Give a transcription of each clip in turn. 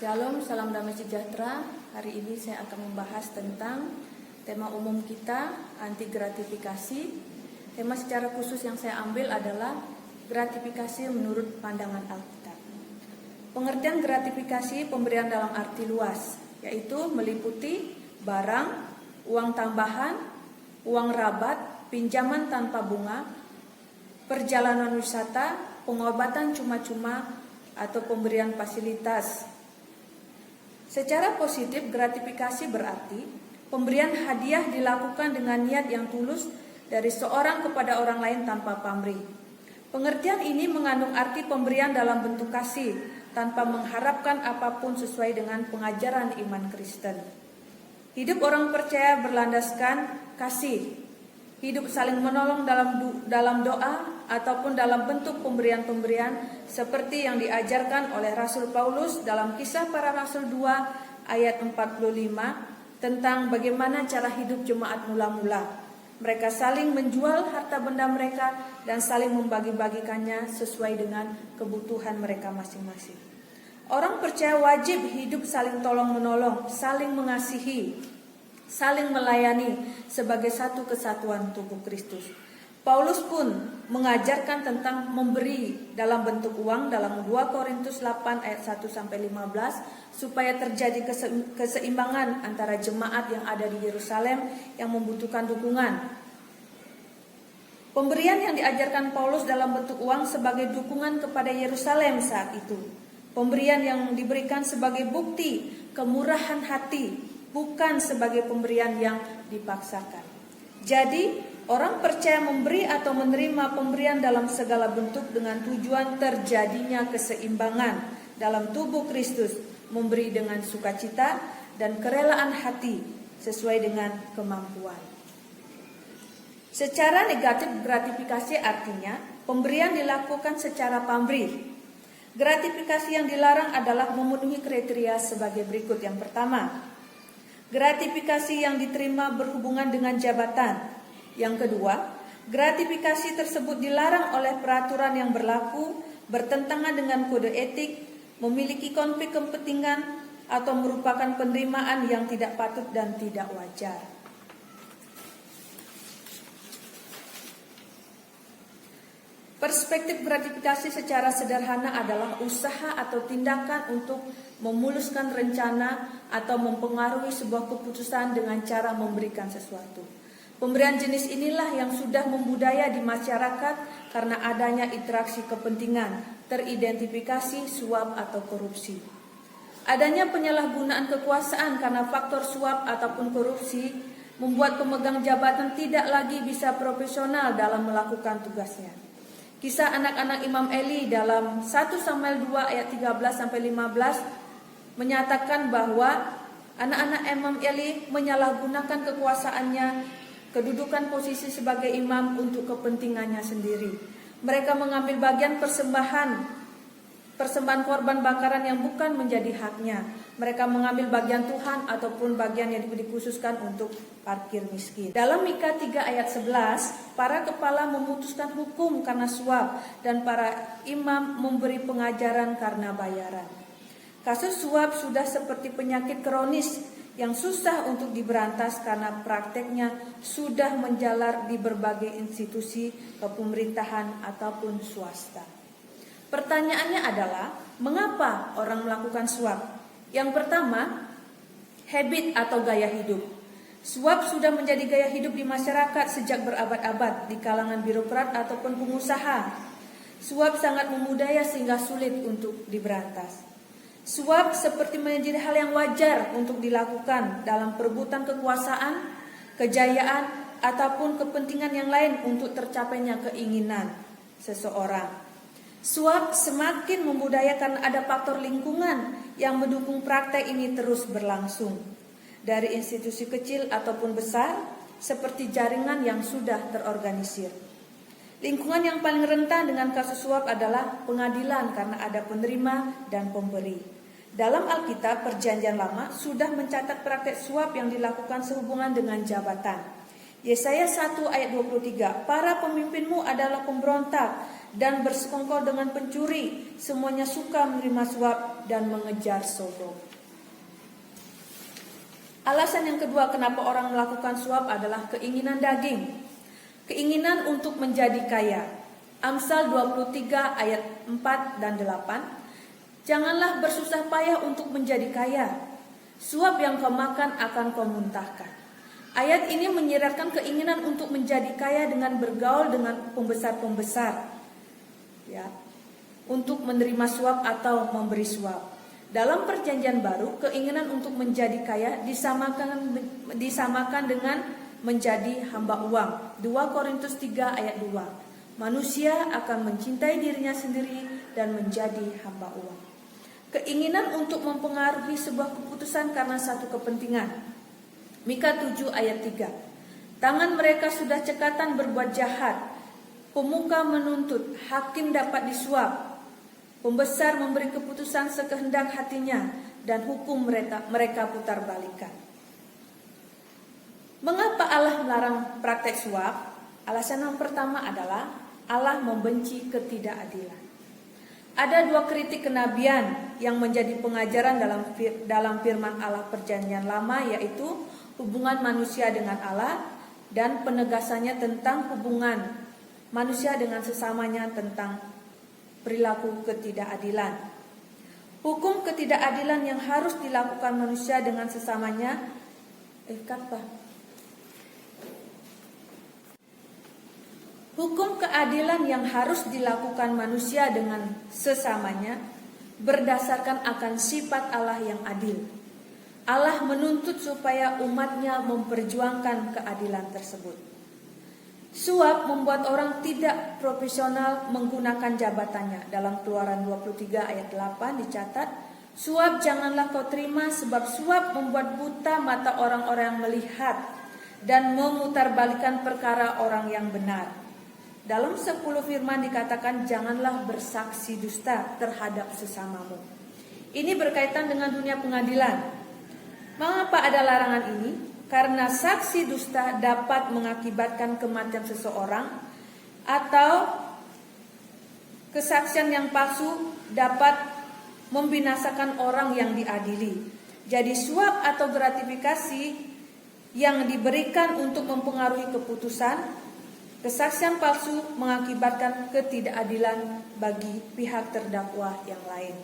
Shalom, salam damai sejahtera. Hari ini saya akan membahas tentang tema umum kita, anti gratifikasi. Tema secara khusus yang saya ambil adalah gratifikasi menurut pandangan Alkitab. Pengertian gratifikasi pemberian dalam arti luas, yaitu meliputi barang, uang tambahan, uang rabat, pinjaman tanpa bunga, perjalanan wisata, pengobatan cuma-cuma, atau pemberian fasilitas. Secara positif, gratifikasi berarti pemberian hadiah dilakukan dengan niat yang tulus dari seorang kepada orang lain tanpa pamrih. Pengertian ini mengandung arti pemberian dalam bentuk kasih tanpa mengharapkan apapun sesuai dengan pengajaran iman Kristen. Hidup orang percaya berlandaskan kasih. Hidup saling menolong dalam doa ataupun dalam bentuk pemberian-pemberian seperti yang diajarkan oleh Rasul Paulus dalam Kisah Para Rasul 2 ayat 45 tentang bagaimana cara hidup jemaat mula-mula. Mereka saling menjual harta benda mereka dan saling membagi-bagikannya sesuai dengan kebutuhan mereka masing-masing. Orang percaya wajib hidup saling tolong-menolong, saling mengasihi, saling melayani sebagai satu kesatuan tubuh Kristus. Paulus pun mengajarkan tentang memberi dalam bentuk uang dalam 2 Korintus 8 ayat 1-15 supaya terjadi keseimbangan antara jemaat yang ada di Yerusalem yang membutuhkan dukungan. Pemberian yang diajarkan Paulus dalam bentuk uang sebagai dukungan kepada Yerusalem saat itu. Pemberian yang diberikan sebagai bukti kemurahan hati, bukan sebagai pemberian yang dipaksakan. Jadi, orang percaya memberi atau menerima pemberian dalam segala bentuk dengan tujuan terjadinya keseimbangan dalam tubuh Kristus, memberi dengan sukacita dan kerelaan hati sesuai dengan kemampuan. Secara negatif, gratifikasi artinya pemberian dilakukan secara pamrih. Gratifikasi yang dilarang adalah memenuhi kriteria sebagai berikut. Yang pertama, gratifikasi yang diterima berhubungan dengan jabatan. Yang kedua, gratifikasi tersebut dilarang oleh peraturan yang berlaku, bertentangan dengan kode etik, memiliki konflik kepentingan, atau merupakan penerimaan yang tidak patut dan tidak wajar. Perspektif gratifikasi secara sederhana adalah usaha atau tindakan untuk memuluskan rencana atau mempengaruhi sebuah keputusan dengan cara memberikan sesuatu. Pemberian jenis inilah yang sudah membudaya di masyarakat karena adanya interaksi kepentingan, teridentifikasi suap atau korupsi. Adanya penyalahgunaan kekuasaan karena faktor suap ataupun korupsi membuat pemegang jabatan tidak lagi bisa profesional dalam melakukan tugasnya. Kisah anak-anak Imam Eli dalam 1 Samuel 2 ayat 13-15 menyatakan bahwa anak-anak Imam Eli menyalahgunakan kekuasaannya, kedudukan posisi sebagai imam untuk kepentingannya sendiri. Mereka mengambil bagian persembahan korban bakaran yang bukan menjadi haknya. Mereka mengambil bagian Tuhan ataupun bagian yang dikhususkan untuk parkir miskin. Dalam Mika 3 ayat 11, para kepala memutuskan hukum karena suap dan para imam memberi pengajaran karena bayaran. Kasus suap sudah seperti penyakit kronis yang susah untuk diberantas karena prakteknya sudah menjalar di berbagai institusi kepemerintahan ataupun swasta. Pertanyaannya adalah, mengapa orang melakukan suap? Yang pertama, habit atau gaya hidup. Suap sudah menjadi gaya hidup di masyarakat sejak berabad-abad di kalangan birokrat ataupun pengusaha. Suap sangat memudaya sehingga sulit untuk diberantas. Suap seperti menjadi hal yang wajar untuk dilakukan dalam perebutan kekuasaan, kejayaan, ataupun kepentingan yang lain untuk tercapainya keinginan seseorang. Suap semakin membudaya karena ada faktor lingkungan yang mendukung praktek ini terus berlangsung. Dari institusi kecil ataupun besar, seperti jaringan yang sudah terorganisir. Lingkungan yang paling rentan dengan kasus suap adalah pengadilan karena ada penerima dan pemberi. Dalam Alkitab Perjanjian Lama sudah mencatat praktek suap yang dilakukan sehubungan dengan jabatan. Yesaya 1 ayat 23, para pemimpinmu adalah pemberontak dan bersekongkol dengan pencuri. Semuanya suka menerima suap dan mengejar sogok. Alasan yang kedua kenapa orang melakukan suap adalah keinginan daging. Keinginan untuk menjadi kaya. Amsal 23 ayat 4 dan 8. Janganlah bersusah payah untuk menjadi kaya. Suap yang kau makan akan kau muntahkan. Ayat ini menyiratkan keinginan untuk menjadi kaya dengan bergaul dengan pembesar-pembesar, ya, untuk menerima suap atau memberi suap. Dalam Perjanjian Baru, keinginan untuk menjadi kaya disamakan dengan menjadi hamba uang. 2 Korintus 3 ayat 2. Manusia akan mencintai dirinya sendiri dan menjadi hamba uang. Keinginan untuk mempengaruhi sebuah keputusan karena satu kepentingan. Mika 7 ayat 3. Tangan mereka sudah cekatan berbuat jahat. Pemuka menuntut, hakim dapat disuap. Pembesar memberi keputusan sekehendak hatinya dan hukum mereka putar balikan. Mengapa Allah melarang praktek suap? Alasan yang pertama adalah Allah membenci ketidakadilan. Ada 2 kritik kenabian yang menjadi pengajaran dalam firman Allah Perjanjian Lama, yaitu hubungan manusia dengan Allah dan penegasannya tentang hubungan manusia dengan sesamanya tentang perilaku ketidakadilan. Hukum ketidakadilan yang harus dilakukan manusia dengan sesamanya Hukum keadilan yang harus dilakukan manusia dengan sesamanya berdasarkan akan sifat Allah yang adil. Allah menuntut supaya umatnya memperjuangkan keadilan tersebut. Suap membuat orang tidak profesional menggunakan jabatannya. Dalam Keluaran 23 ayat 8 dicatat, suap janganlah kau terima sebab suap membuat buta mata orang-orang yang melihat dan memutarbalikan perkara orang yang benar. Dalam 10 firman dikatakan janganlah bersaksi dusta terhadap sesamamu. Ini berkaitan dengan dunia pengadilan. Mengapa ada larangan ini? Karena saksi dusta dapat mengakibatkan kematian seseorang atau kesaksian yang palsu dapat membinasakan orang yang diadili. Jadi suap atau gratifikasi yang diberikan untuk mempengaruhi keputusan, kesaksian palsu mengakibatkan ketidakadilan bagi pihak terdakwa yang lain.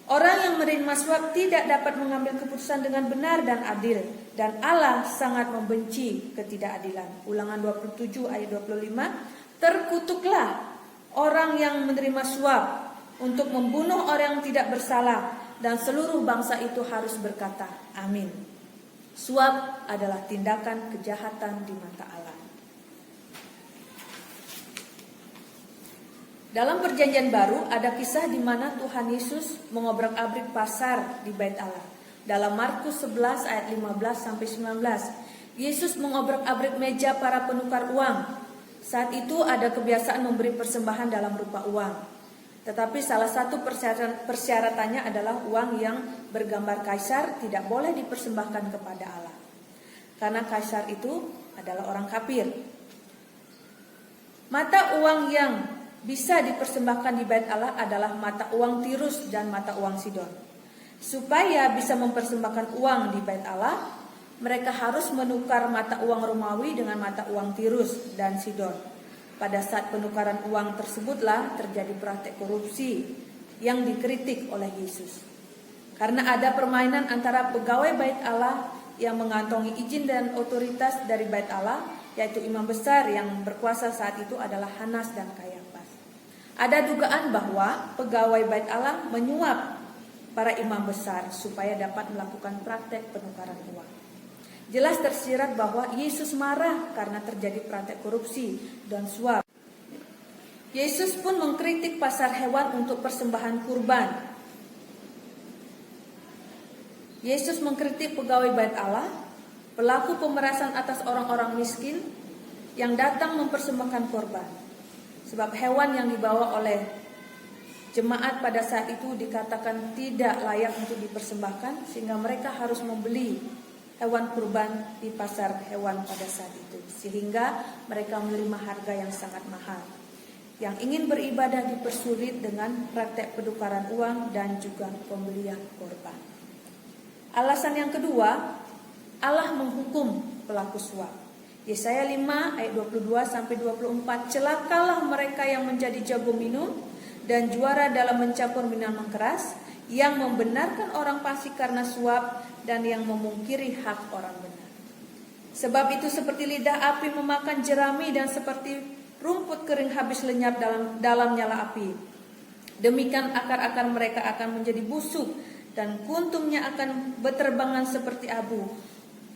Orang yang menerima suap tidak dapat mengambil keputusan dengan benar dan adil, dan Allah sangat membenci ketidakadilan. Ulangan 27 ayat 25. Terkutuklah orang yang menerima suap untuk membunuh orang yang tidak bersalah, dan seluruh bangsa itu harus berkata, amin. Suap adalah tindakan kejahatan di mata Allah. Dalam Perjanjian Baru ada kisah di mana Tuhan Yesus mengobrak-abrik pasar di Bait Allah. Dalam Markus 11 ayat 15 sampai 19, Yesus mengobrak-abrik meja para penukar uang. Saat itu ada kebiasaan memberi persembahan dalam rupa uang. Tetapi salah satu persyaratannya adalah uang yang bergambar kaisar tidak boleh dipersembahkan kepada Allah. Karena kaisar itu adalah orang kafir. Mata uang yang bisa dipersembahkan di Bait Allah adalah mata uang Tirus dan mata uang Sidon. Supaya bisa mempersembahkan uang di Bait Allah, mereka harus menukar mata uang Romawi dengan mata uang Tirus dan Sidon. Pada saat penukaran uang tersebutlah terjadi praktek korupsi yang dikritik oleh Yesus. Karena ada permainan antara pegawai Bait Allah yang mengantongi izin dan otoritas dari Bait Allah, yaitu imam besar yang berkuasa saat itu adalah Hanas dan Kayafas. Ada dugaan bahwa pegawai Bait Allah menyuap para imam besar supaya dapat melakukan praktek penukaran uang. Jelas tersirat bahwa Yesus marah karena terjadi praktek korupsi dan suap. Yesus pun mengkritik pasar hewan untuk persembahan kurban. Yesus mengkritik pegawai Bait Allah, pelaku pemerasan atas orang-orang miskin yang datang mempersembahkan korban. Sebab hewan yang dibawa oleh jemaat pada saat itu dikatakan tidak layak untuk dipersembahkan, sehingga mereka harus membeli hewan kurban di pasar hewan pada saat itu, sehingga mereka menerima harga yang sangat mahal. yang ingin beribadah dipersulit dengan praktek penukaran uang dan juga pembelian korban. Alasan yang kedua, Allah menghukum pelaku suap. Yesaya 5 ayat 22 sampai 24, celakalah mereka yang menjadi jago minum dan juara dalam mencampur minuman keras, yang membenarkan orang fasik karena suap dan yang memungkiri hak orang benar. Sebab itu seperti lidah api memakan jerami dan seperti rumput kering habis lenyap dalam nyala api. Demikian akar-akar mereka akan menjadi busuk dan kuntumnya akan berterbangan seperti abu.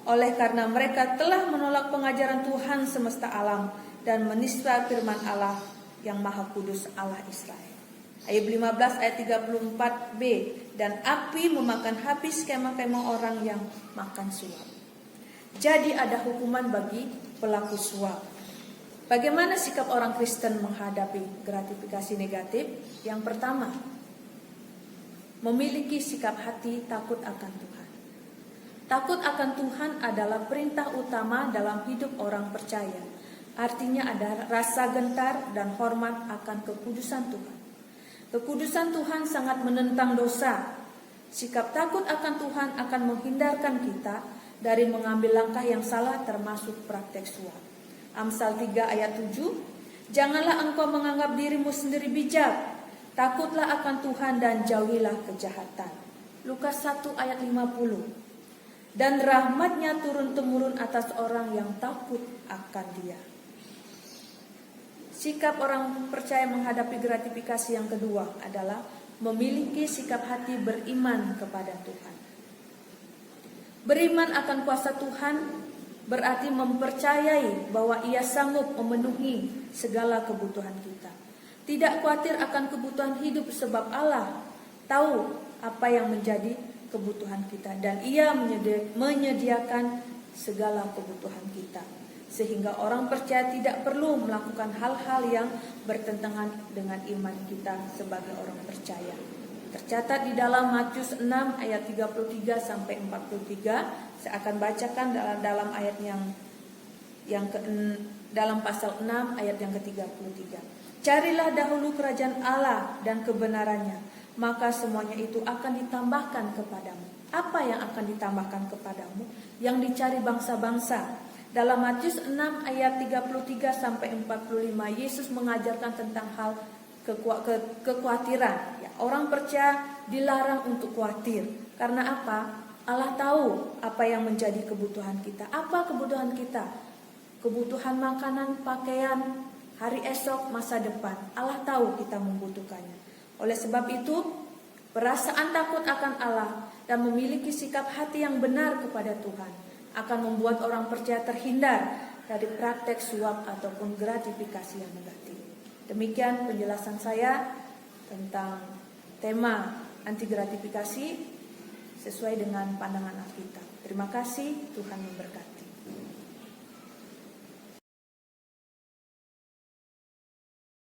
Oleh karena mereka telah menolak pengajaran Tuhan semesta alam dan menista firman Allah yang Maha Kudus, Allah Israel. Ayat 15 ayat 34b, dan api memakan habis kemah-kemah orang yang makan suap. Jadi ada hukuman bagi pelaku suap. Bagaimana sikap orang Kristen menghadapi gratifikasi negatif? Yang pertama, memiliki sikap hati takut akan Tuhan. Takut akan Tuhan adalah perintah utama dalam hidup orang percaya. Artinya ada rasa gentar dan hormat akan kekudusan Tuhan. Kekudusan Tuhan sangat menentang dosa. Sikap takut akan Tuhan akan menghindarkan kita dari mengambil langkah yang salah, termasuk praktek suap. Amsal 3 ayat 7, janganlah engkau menganggap dirimu sendiri bijak, takutlah akan Tuhan dan jauhilah kejahatan. Lukas 1 ayat 50, dan rahmatnya turun-temurun atas orang yang takut akan Dia. Sikap orang percaya menghadapi gratifikasi yang kedua adalah memiliki sikap hati beriman kepada Tuhan. Beriman akan kuasa Tuhan berarti mempercayai bahwa Ia sanggup memenuhi segala kebutuhan kita. Tidak khawatir akan kebutuhan hidup sebab Allah tahu apa yang menjadi kebutuhan kita dan Ia menyediakan segala kebutuhan kita. Sehingga orang percaya tidak perlu melakukan hal-hal yang bertentangan dengan iman kita sebagai orang percaya. Tercatat di dalam Matius 6 ayat 33 sampai 43. Saya akan bacakan dalam ayat dalam pasal 6 ayat yang ke-33. Carilah dahulu kerajaan Allah dan kebenarannya, maka semuanya itu akan ditambahkan kepadamu. Apa yang akan ditambahkan kepadamu? Yang dicari bangsa-bangsa. Dalam Matius 6 ayat 33 sampai 45, Yesus mengajarkan tentang hal kekhawatiran. Ya, orang percaya dilarang untuk khawatir. Karena apa? Allah tahu apa yang menjadi kebutuhan kita. Apa kebutuhan kita? Kebutuhan makanan, pakaian, hari esok, masa depan. Allah tahu kita membutuhkannya. Oleh sebab itu, perasaan takut akan Allah dan memiliki sikap hati yang benar kepada Tuhan akan membuat orang percaya terhindar dari praktek suap ataupun gratifikasi yang negatif. Demikian penjelasan saya tentang tema anti gratifikasi sesuai dengan pandangan Alkitab. Terima kasih, Tuhan memberkati.